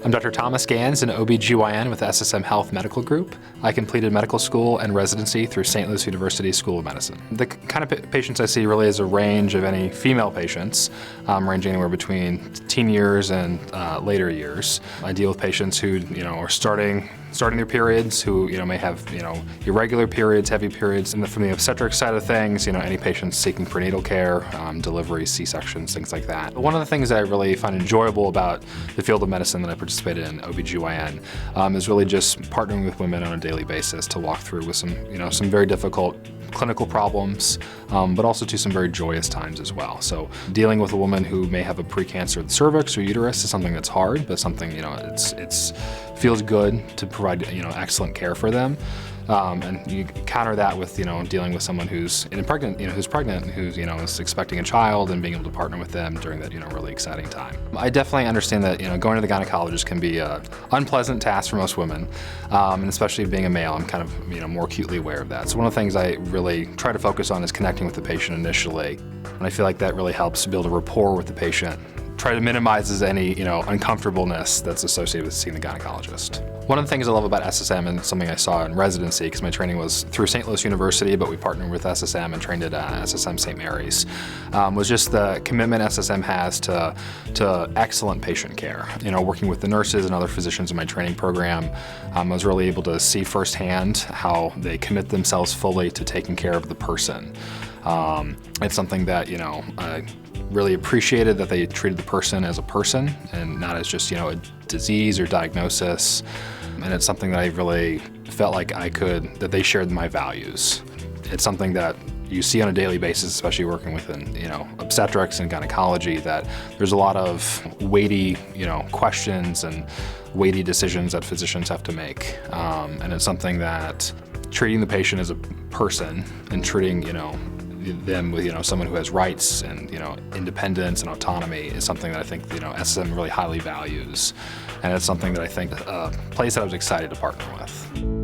I'm Dr. Thomas Ganz, an OBGYN with SSM Health Medical Group. I completed medical school and residency through St. Louis University School of Medicine. The kind of patients I see really is a range of any female patients, ranging anywhere between teen years and later years. I deal with patients who are starting their periods, who may have irregular periods, heavy periods, and from the obstetric side of things, any patients seeking prenatal care, deliveries, C-sections, things like that. One of the things that I really find enjoyable about the field of medicine that I participated in, OBGYN, is really just partnering with women on a daily basis to walk through with some very difficult clinical problems, but also to some very joyous times as well. So dealing with a woman who may have a precancer of the cervix or uterus is something that's hard, but something it's feels good to provide excellent care for them. And you counter that with dealing with someone who's pregnant, who's is expecting a child, and being able to partner with them during that really exciting time. I definitely understand that going to the gynecologist can be an unpleasant task for most women, and especially being a male, I'm kind of more acutely aware of that. So one of the things I really try to focus on is connecting with the patient initially, and I feel like that really helps build a rapport with the patient. Try to minimize any uncomfortableness that's associated with seeing the gynecologist. One of the things I love about SSM, and something I saw in residency, because my training was through St. Louis University, but we partnered with SSM and trained at SSM St. Mary's, was just the commitment SSM has to excellent patient care. Working with the nurses and other physicians in my training program, I was really able to see firsthand how they commit themselves fully to taking care of the person. It's something that I really appreciated, that they treated the person as a person and not as just a disease or diagnosis. And it's something that I really felt like that they shared my values. It's something that you see on a daily basis, especially working within obstetrics and gynecology, that there's a lot of weighty questions and weighty decisions that physicians have to make. And it's something that treating the patient as a person and treating them with someone who has rights and independence and autonomy is something that I think SSM really highly values, and it's something that I think a place that I was excited to partner with.